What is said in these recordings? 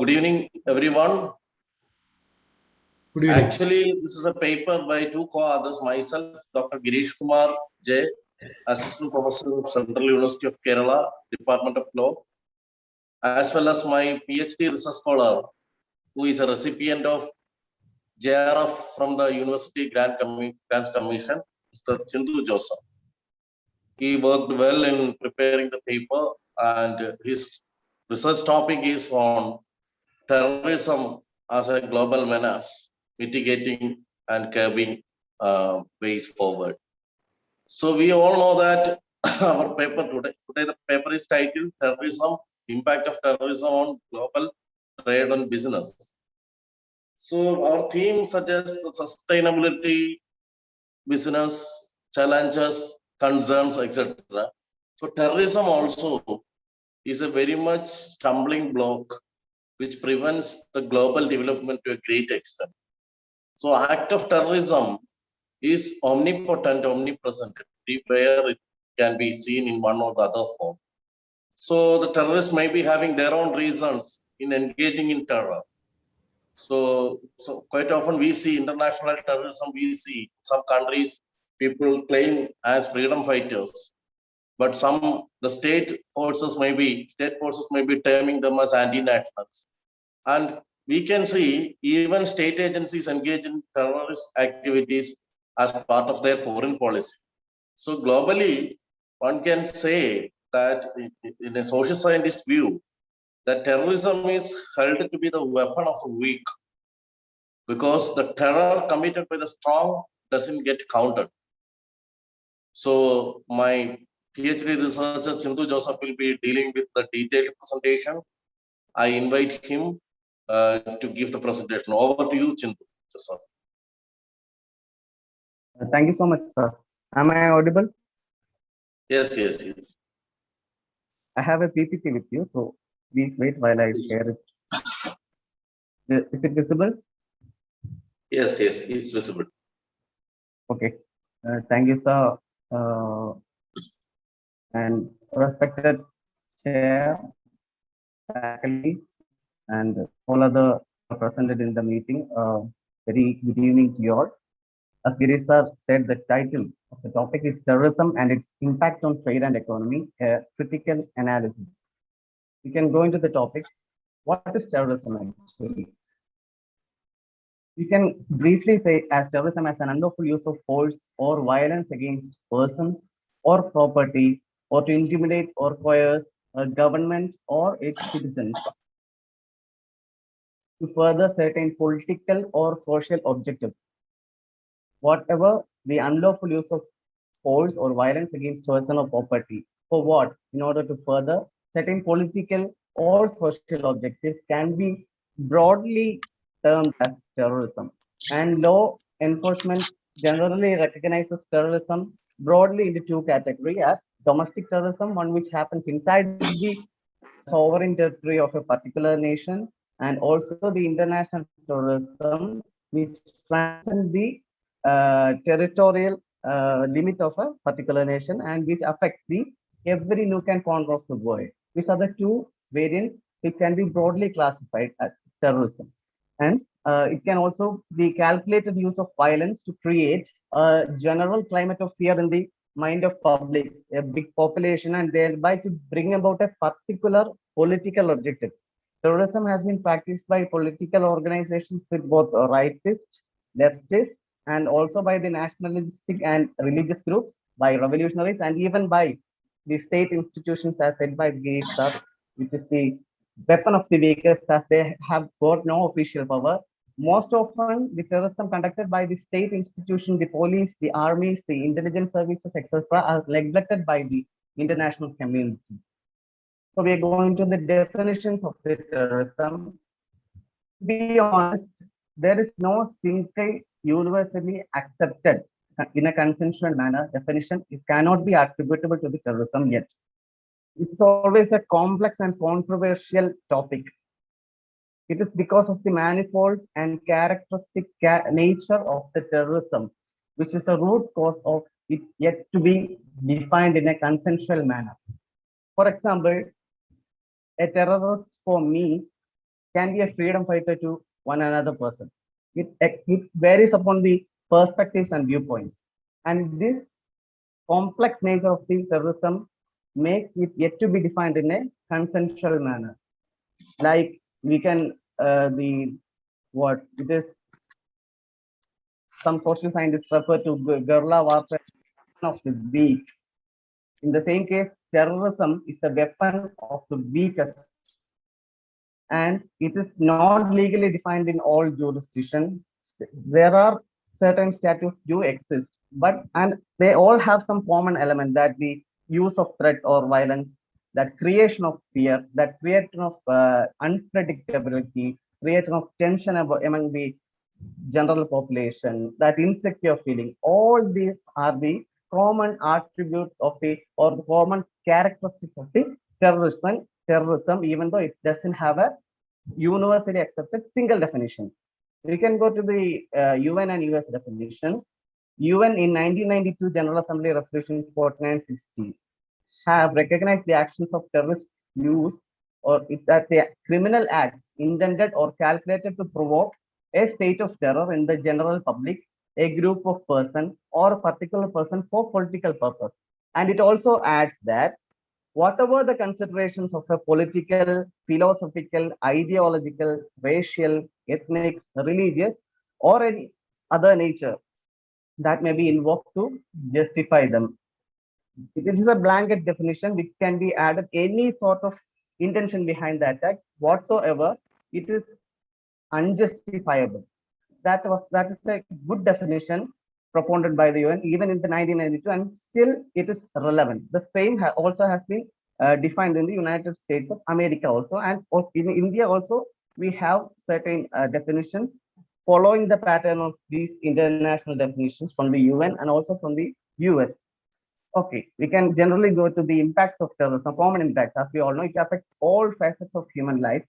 good evening, everyone. Good evening. Actually, this is a paper by two co-authors, myself, Dr. Girish Kumar J, Assistant Professor of Central University of Kerala, Department of Law, as well as my PhD research scholar, who is a recipient of JRF from the University Grants Commission, Mr. Chindu Joseph. He worked well in preparing the paper, and his research topic is on terrorism as a global menace, mitigating and curbing ways forward. So we all know that our paper today the paper is titled Terrorism, Impact of Terrorism on Global Trade and Business. So our theme suggests sustainability, business, challenges, concerns, etc. So terrorism also is a very much stumbling block which prevents the global development to a great extent. So act of terrorism is omnipotent, omnipresent, everywhere it can be seen in one or the other form. So the terrorists may be having their own reasons in engaging in terror. So quite often we see international terrorism, we see some countries, people claim as freedom fighters, but the state forces may be terming them as anti-nationals. And we can see even state agencies engage in terrorist activities as part of their foreign policy. So globally, one can say that in a social scientist view, that terrorism is held to be the weapon of the weak, because the terror committed by the strong doesn't get counted. So my PhD researcher Chindu Joseph will be dealing with the detailed presentation. I invite him to give the presentation. Over to you, Chindu Joseph. Thank you so much, sir. Am I audible? Yes. I have a PPT with you, so please wait while I share it. Is it visible? Yes, it's visible. Okay. Thank you, sir. And respected chair, faculties, and all other presented in the meeting. Very good evening to you all. As Girish sir said, the title of the topic is Terrorism and its Impact on Trade and Economy, a critical analysis. We can go into the topic. What is terrorism actually? We can briefly say as terrorism as an unlawful use of force or violence against persons or property, or to intimidate or coerce a government or its citizens to further certain political or social objectives. Whatever the unlawful use of force or violence against person or property, for what? In order to further certain political or social objectives, can be broadly termed as terrorism. And law enforcement generally recognizes terrorism broadly into two categories: as domestic terrorism, one which happens inside the sovereign territory of a particular nation, and also the international terrorism, which transcends the territorial limit of a particular nation and which affects the every nook and corner of the world. These are the two variants which can be broadly classified as terrorism. And it can also be calculated use of violence to create a general climate of fear in the mind of public, a big population, and thereby to bring about a particular political objective. Terrorism has been practiced by political organizations with both rightist, leftist, and also by the nationalistic and religious groups, by revolutionaries, and even by the state institutions, as said by Girish sir, which is the weapon of the weakest, as they have got no official power. Most often, the terrorism conducted by the state institution, the police, the armies, the intelligence services, etc., are neglected by the international community. So we are going to the definitions of the terrorism. To be honest, there is no single universally accepted in a consensual manner definition. It cannot be attributable to the terrorism yet. It's always a complex and controversial topic. It is because of the manifold and characteristic nature of the terrorism, which is the root cause of it yet to be defined in a consensual manner. For example, a terrorist for me can be a freedom fighter to one another person. It varies upon the perspectives and viewpoints. And this complex nature of the terrorism makes it yet to be defined in a consensual manner. Like we can, the what it is, some social scientists refer to guerrilla warfare of the weak. In the same case, terrorism is the weapon of the weakest, and it is not legally defined in all jurisdictions. There are certain statutes do exist, but and they all have some common element, that the use of threat or violence, that creation of fear, that creation of unpredictability, creation of tension among the general population, that insecure feeling. All these are the common attributes of the or the common characteristics of the terrorism. Terrorism, even though it doesn't have a universally accepted single definition. We can go to the UN and US definition. UN in 1992 General Assembly Resolution 4960 have recognized the actions of terrorists use or that the criminal acts intended or calculated to provoke a state of terror in the general public, a group of person or a particular person for political purpose. And it also adds that whatever the considerations of a political, philosophical, ideological, racial, ethnic, religious, or any other nature that may be invoked to justify them. It is a blanket definition which can be added any sort of intention behind the attack whatsoever. It is unjustifiable. That is a good definition propounded by the UN even in the 1992, and still it is relevant. The same also has been defined in the United States of America also, and also in India also we have certain definitions following the pattern of these international definitions from the UN and also from the US. Okay, we can generally go to the impacts of terrorism, common impacts. As we all know, it affects all facets of human life.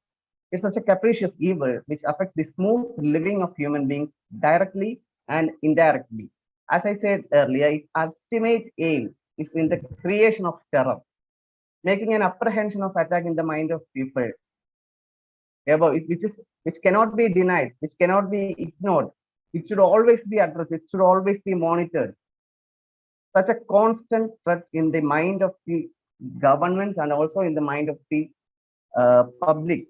It's such a capricious evil which affects the smooth living of human beings directly and indirectly. As I said earlier, its ultimate aim is in the creation of terror, making an apprehension of attack in the mind of people, which cannot be denied, which cannot be ignored. It should always be addressed. It should always be monitored. Such a constant threat in the mind of the governments and also in the mind of the public.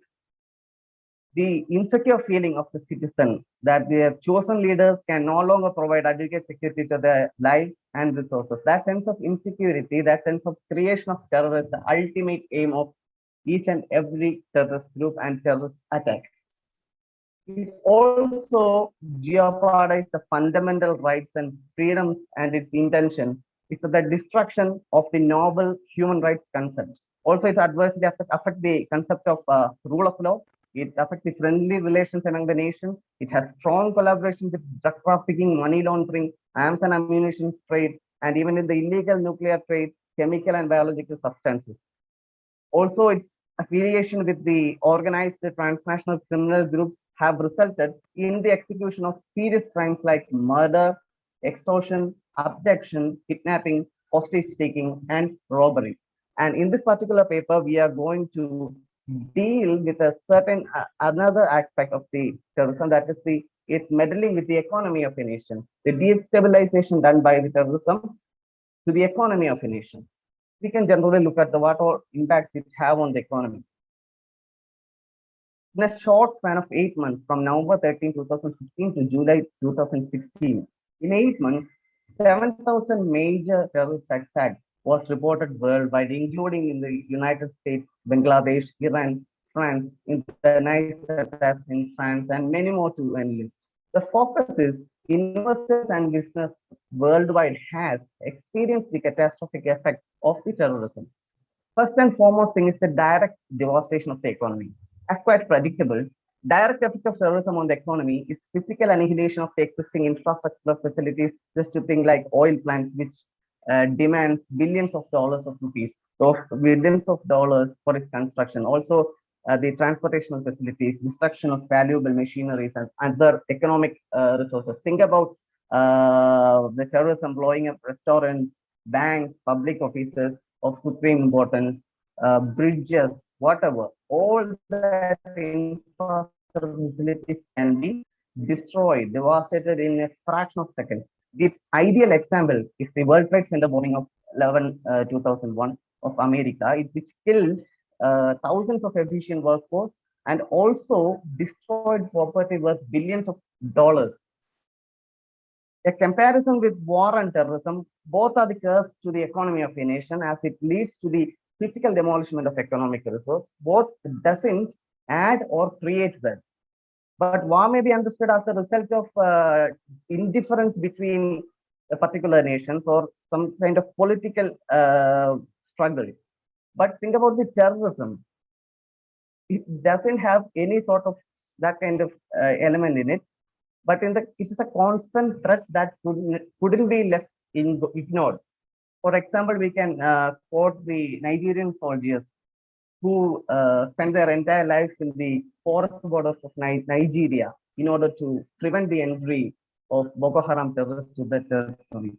The insecure feeling of the citizen that their chosen leaders can no longer provide adequate security to their lives and resources. That sense of insecurity, that sense of creation of terror is the ultimate aim of each and every terrorist group and terrorist attack. It also jeopardizes the fundamental rights and freedoms, and its intention is the destruction of the noble human rights concept. Also, it adversely affects the concept of rule of law. It affects the friendly relations among the nations. It has strong collaboration with drug trafficking, money laundering, arms and ammunition trade, and even in the illegal nuclear trade, chemical and biological substances. Also, its affiliation with the organized transnational criminal groups have resulted in the execution of serious crimes like murder, extortion, abduction, kidnapping, hostage taking, and robbery. And in this particular paper, we are going to deal with a certain another aspect of the terrorism, that is it's meddling with the economy of a nation, the destabilization done by the terrorism to the economy of a nation. We can generally look at what all impacts it have on the economy. In a short span of 8 months, from November 13, 2015 to July 2016, in 8 months, 7,000 major terrorist attacks was reported worldwide, including in the United States, Bangladesh, Iran, France, international attacks in France, and many more to enlist. The focus is investors and business worldwide has experienced the catastrophic effects of the terrorism. First and foremost thing is the direct devastation of the economy. As quite predictable, direct effect of terrorism on the economy is physical annihilation of the existing infrastructure facilities, just to think like oil plants, which demands billions of dollars of rupees, so billions of dollars for its construction. Also, the transportation facilities, destruction of valuable machineries and other economic resources. Think about the terrorism blowing up restaurants, banks, public offices of supreme importance, bridges, whatever, all that infrastructure facilities can be destroyed, devastated in a fraction of seconds. The ideal example is the World Trade Center bombing of 2001 of America, which killed thousands of efficient workforce and also destroyed property worth billions of dollars. A comparison with war and terrorism, both are the curse to the economy of a nation as it leads to the physical demolishment of economic resource. Both doesn't add or create wealth. But war may be understood as a result of indifference between particular nations or some kind of political struggle. But think about the terrorism. It doesn't have any sort of that kind of element in it, but it is a constant threat that couldn't be left ignored. For example, we can quote the Nigerian soldiers who spent their entire life in the forest borders of Nigeria in order to prevent the entry of Boko Haram terrorists to the territory.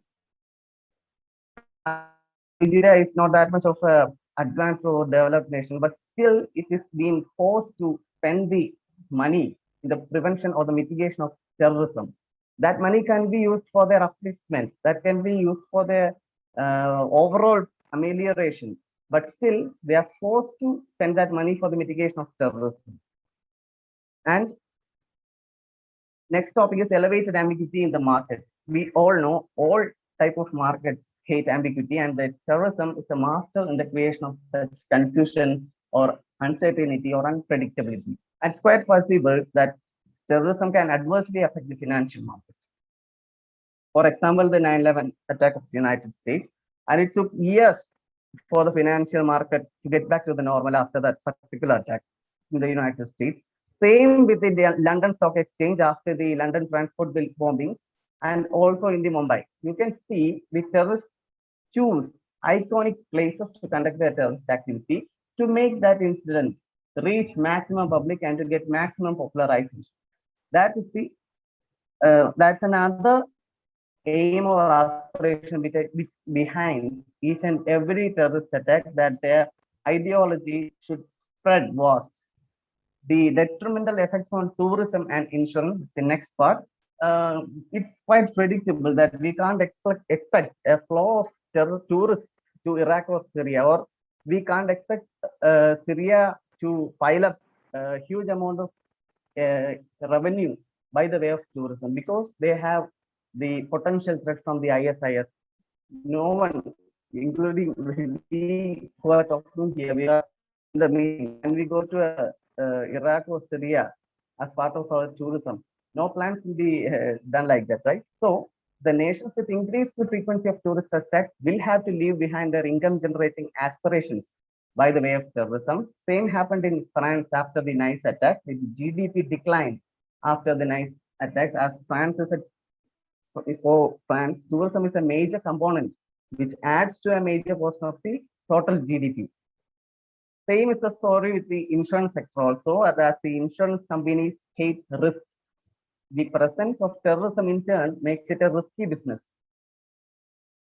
Nigeria is not that much of a advanced or developed nation, but still it is being forced to spend the money in the prevention or the mitigation of terrorism. That money can be used for their upliftment, that can be used for their overall amelioration, but still they are forced to spend that money for the mitigation of terrorism. And next topic is elevated ambiguity in the market. We all know all type of markets hate ambiguity, and that terrorism is a master in the creation of such confusion or uncertainty or unpredictability. And it's quite possible that terrorism can adversely affect the financial markets. For example, the 9/11 attack of the United States, and it took years for the financial market to get back to the normal after that particular attack in the United States. Same with the London Stock Exchange after the London transport bill bombing, and also in the Mumbai. You can see the terrorists choose iconic places to conduct their terrorist activity to make that incident reach maximum public and to get maximum popularization. That is the that's another aim or aspiration behind each and every terrorist attack, that their ideology should spread vast. The detrimental effects on tourism and insurance is the next part. It's quite predictable that we can't expect a flow of tourists to Iraq or Syria, or we can't expect Syria to pile up a huge amount of revenue by the way of tourism, because they have the potential threat from the ISIS. No one, including we who are talking here, we are in the meeting and we go to Iraq or Syria as part of our tourism. No plans will be done like that, right? So the nations with increased frequency of tourist attacks will have to leave behind their income generating aspirations by the way of terrorism. Same happened in France after the Nice attack. The GDP declined after the Nice attacks, as France is for France, tourism is a major component which adds to a major portion of the total GDP. Same is the story with the insurance sector also, as the insurance companies hate risks. The presence of terrorism in turn makes it a risky business.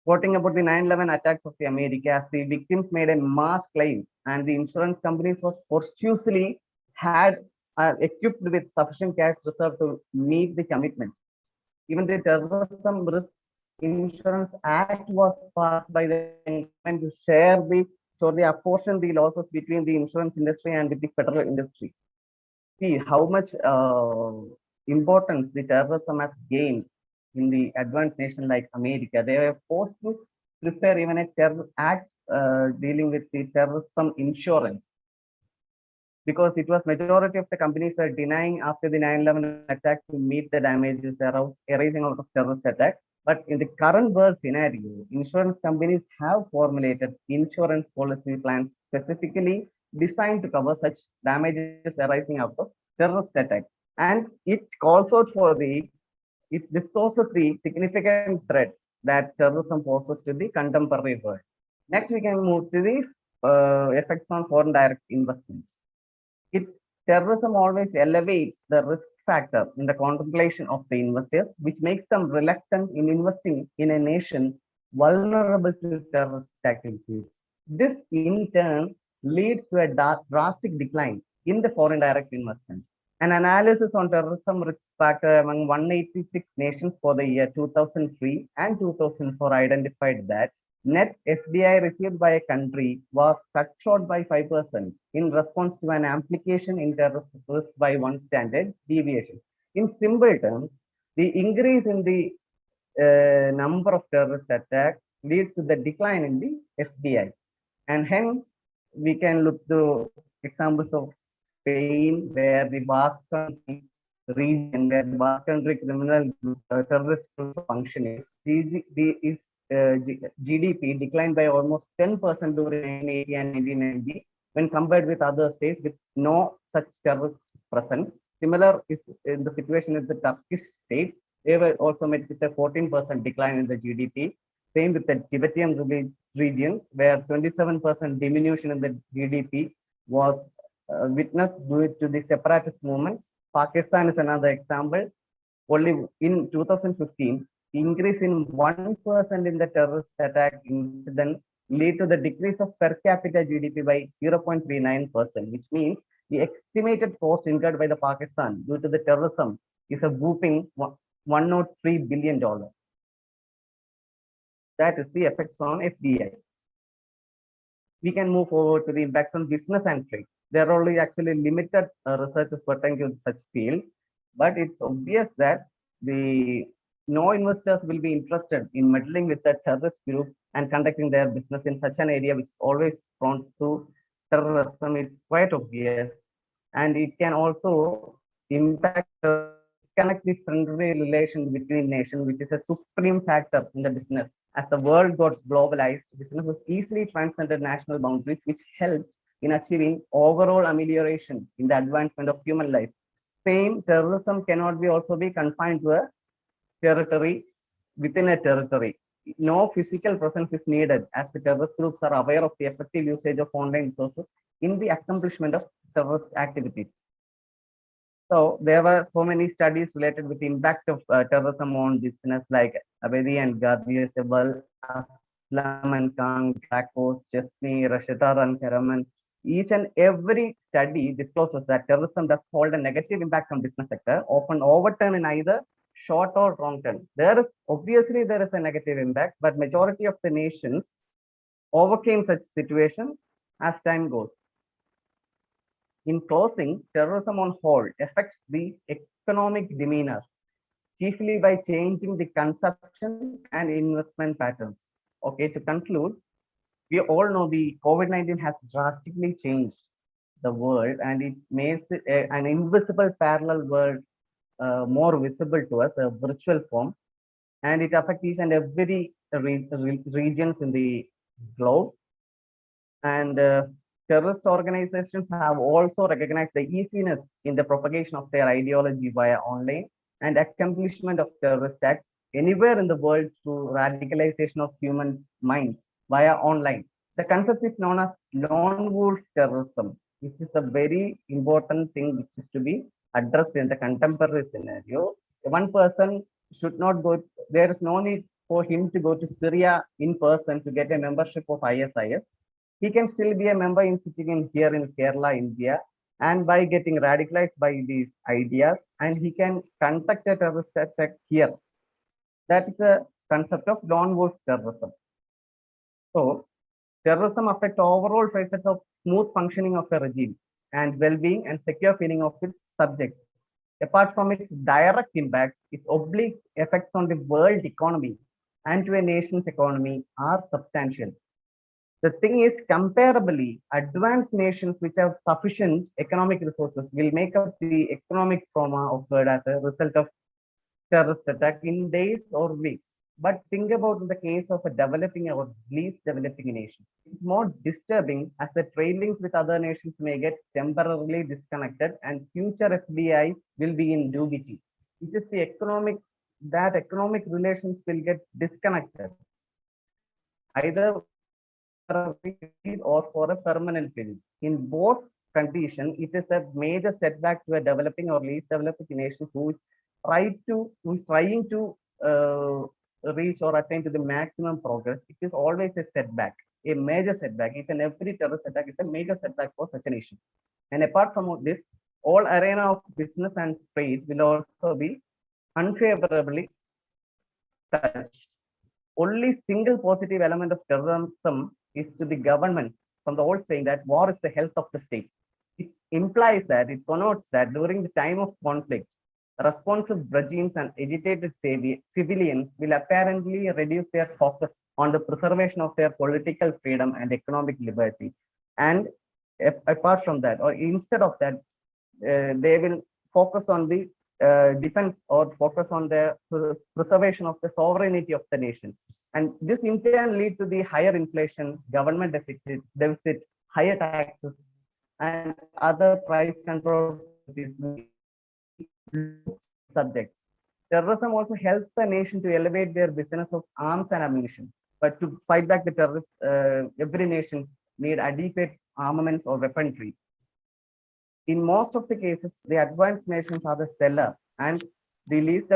Quoting about the 9/11 attacks of the America, as the victims made a mass claim and the insurance companies was fortuitously equipped with sufficient cash reserve to meet the commitment. Even the Terrorism Risk Insurance Act was passed by the government to share the apportion the losses between the insurance industry and the federal industry. See how much importance the terrorism has gained in the advanced nation like America. They were forced to prepare even a terror act dealing with the terrorism insurance, because it was majority of the companies were denying after the 9/11 attack to meet the damages arising out of terrorist attack. But in the current world scenario, insurance companies have formulated insurance policy plans specifically designed to cover such damages arising out of terrorist attack. And it calls out for it discloses the significant threat that terrorism poses to the contemporary world. Next, we can move to the effects on foreign direct investments. Terrorism always elevates the risk factor in the contemplation of the investors, which makes them reluctant in investing in a nation vulnerable to terrorist activities. This, in turn, leads to a drastic decline in the foreign direct investment. An analysis on terrorism risk factor among 186 nations for the year 2003 and 2004 identified that net FDI received by a country was cut short by 5% in response to an amplification in terrorist risk by one standard deviation. In simple terms, the increase in the number of terrorist attacks leads to the decline in the FDI. And hence, we can look to examples of Spain, where the Basque Country region, where the Basque Country criminal terrorist function is GDP declined by almost 10% during 1980 and 1990 when compared with other states with no such terrorist presence. Similar is in the situation in the Turkish states. They were also met with a 14% decline in the GDP. Same with the Tibetan regions, where 27% diminution in the GDP was witnessed due to the separatist movements. Pakistan is another example. Only in 2015, increase in 1% in the terrorist attack incident lead to the decrease of per capita GDP by 0.39%, which means the estimated cost incurred by the Pakistan due to the terrorism is a whooping $103 billion. That is the effects on FDI. We can move forward to the impacts on business and trade. There are only actually limited researches pertaining to such field, but it's obvious that no investors will be interested in meddling with the terrorist group and conducting their business in such an area which is always prone to terrorism. It's quite obvious, and it can also impact connect the friendly relation between nations, which is a supreme factor in the business. As the world got globalized, businesses easily transcended national boundaries, which helped in achieving overall amelioration in the advancement of human life. Same, terrorism cannot also be confined to a territory within a territory. No physical presence is needed, as the terrorist groups are aware of the effective usage of online resources in the accomplishment of terrorist activities. So there were so many studies related with the impact of terrorism on business, like Abedi and Gardiasable, Aslam and Khan, Krakos, Chesney, Rashidar and Karaman. Each and every study discloses that terrorism does hold a negative impact on business sector, often overturn in either short or long term. Obviously there is a negative impact, but majority of the nations overcame such situation as time goes. In closing, terrorism on whole affects the economic demeanor, chiefly by changing the consumption and investment patterns. Okay, to conclude, we all know the COVID-19 has drastically changed the world, and it makes an invisible parallel world more visible to us, a virtual form, and it affects each and every regions in the globe. And terrorist organizations have also recognized the easiness in the propagation of their ideology via online and accomplishment of terrorist acts anywhere in the world through radicalization of human minds via online. The concept is known as lone wolf terrorism, which is a very important thing which is to be addressed in the contemporary scenario. One person should not go, there is no need for him to go to Syria in person to get a membership of ISIS. He can still be a member in sitting here in Kerala, India, and by getting radicalized by these ideas, and he can conduct a terrorist attack here. That is the concept of lone wolf terrorism. So, terrorism affects overall facets of smooth functioning of a regime and well-being and secure feeling of its subjects. Apart from its direct impacts, its oblique effects on the world economy and to a nation's economy are substantial. The thing is, comparably, advanced nations which have sufficient economic resources will make up the economic trauma occurred as a result of terrorist attack in days or weeks. But think about in the case of a developing or least developing nation. It's more disturbing as the trade links with other nations may get temporarily disconnected and future FDI will be in dubiety. It is the economic relations will get disconnected, either or for a permanent period. In both conditions, it is a major setback to a developing or least developing nation who is trying to reach or attain to the maximum progress. It is always a setback. a major setback. Each and every terrorist attack is a major setback for such a nation. And apart from this, all arena of business and trade will also be unfavorably touched. Only single positive element of terrorism is to the government from the old saying that war is the health of the state. It implies that, it connotes that during the time of conflict, responsive regimes and agitated civilians will apparently reduce their focus on the preservation of their political freedom and economic liberty. And apart from that, or instead of that, they will focus on the defense or focus on the preservation of the sovereignty of the nation. And this in turn lead to the higher inflation, government deficit, higher taxes, and other price control subjects. Terrorism also helps the nation to elevate their business of arms and ammunition. But to fight back the terrorists, every nation need adequate armaments or weaponry. In most of the cases, the advanced nations are the seller, and the least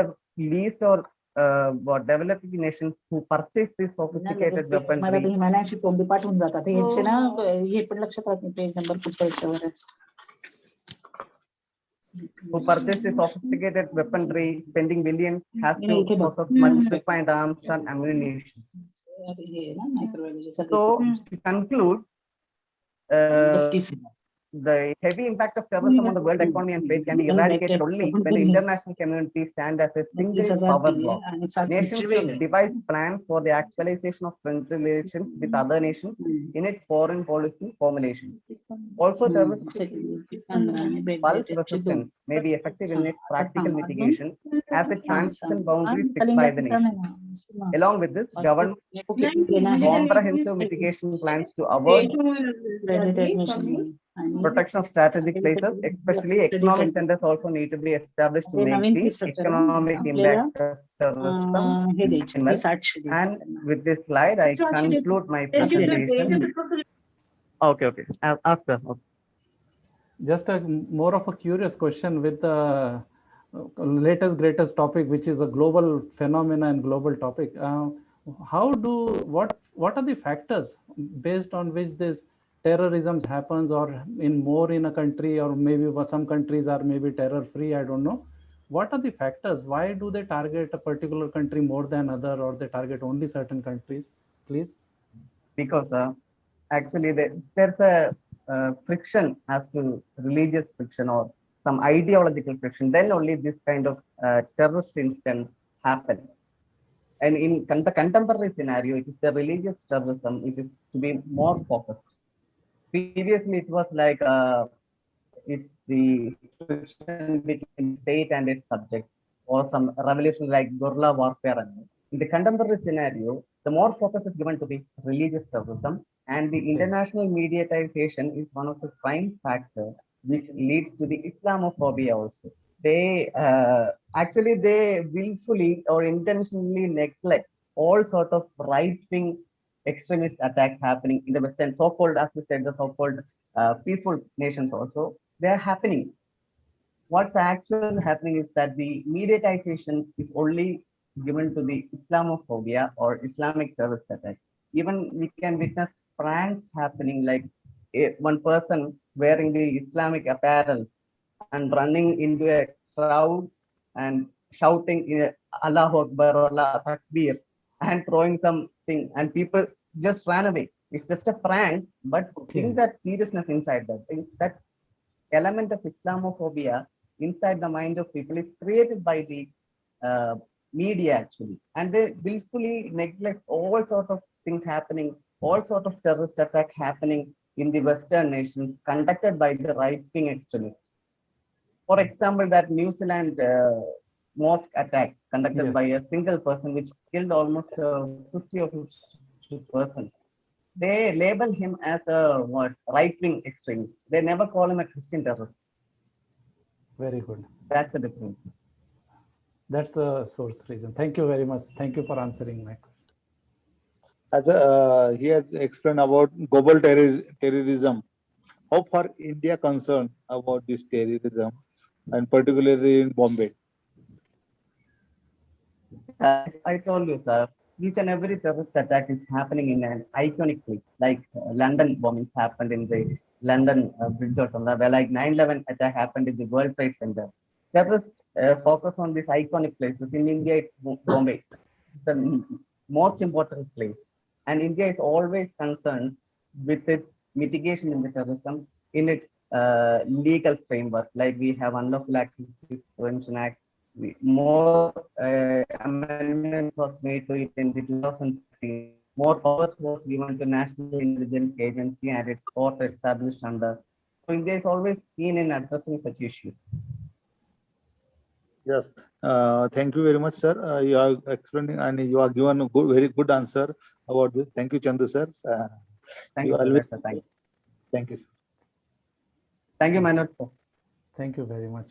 or developing nations who purchase this sophisticated मला weaponry, तुम्ही मनाशी तोंडी पाठवून जातात यांचे ना हे पण लक्षात राहत नाही पेज नंबर कुठच्या याच्यावर आहे. spending billions, has You know, to possess much refined arms and ammunition. हे ना microbiology So, to conclude, the heavy impact of terrorism on the world economy and trade can be eradicated only when the international community stand as a single power bloc. Nations should devise plans for the actualization of friendly relations with other nations in its foreign policy formulation. Also, terrorist pulse resistance may be effective in its practical mitigation as it transcends boundaries fixed by the nation. Along with this, government comprehensive mitigation plans to avoid protection of strategic places, especially economic centers also need to be established to make the economic impact of terrorism. And with this slide, I conclude my presentation. Okay. After. Just a more of a curious question with the greatest topic, which is a global phenomena and global topic. What are the factors based on which this terrorism happens, or in a country, or maybe some countries are maybe terror free? I don't know. What are the factors? Why do they target a particular country more than other, or they target only certain countries? Please. Because actually there's a friction as to religious friction or some ideological friction, then only this kind of terrorist incident happen. And in the contemporary scenario, it is the religious terrorism which is to be more focused. Previously, it was like it's the friction between state and its subjects, or some revolution like guerrilla warfare. In the contemporary scenario, the more focus is given to the religious terrorism, and the international mediatization is one of the prime factors which leads to the Islamophobia also. They willfully or intentionally neglect all sort of right-wing extremist attacks happening in the Western, so-called, as we said, the so-called peaceful nations also. They are happening. What's actually happening is that the mediatization is only given to the Islamophobia or Islamic terrorist attack. Even we can witness pranks happening, like one person wearing the Islamic apparel and running into a crowd and shouting Allahu Akbar or Allah Takbir and throwing something, and people just ran away. It's just a prank, but think that seriousness inside that element of Islamophobia inside the mind of people is created by the media actually, and they willfully neglect all sorts of things happening, all sorts of terrorist attack happening in the Western nations conducted by the right-wing extremists. For example, that New Zealand mosque attack conducted by a single person, which killed almost 50 or 52 persons. They label him as a right-wing extremist. They never call him a Christian terrorist. Very good. That's the difference. That's the source reason. Thank you very much. Thank you for answering my question. As he has explained about global terrorism, how far India concerned about this terrorism, and particularly in Bombay? As I told you, sir, each and every terrorist attack is happening in an iconic place, like London bombings happened in the London Bridge or something, where like 9/11 attack happened in the World Trade Center. Terrorists focus on these iconic places. In India, it's Bombay, the most important place. And India is always concerned with its mitigation in the terrorism in its legal framework, like we have Unlawful Activities Prevention Act. More amendments was made to it in the 2013. More powers was given to National Intelligence Agency and its court established under. So India is always keen in addressing such issues. Yes, thank you very much, sir. You are explaining and you are given a good, very good answer about this. Thank you, Chandu sir. Thank You you so always- much, sir. Thank you. Thank you. Thank you, Manoj, sir. Thank you very much.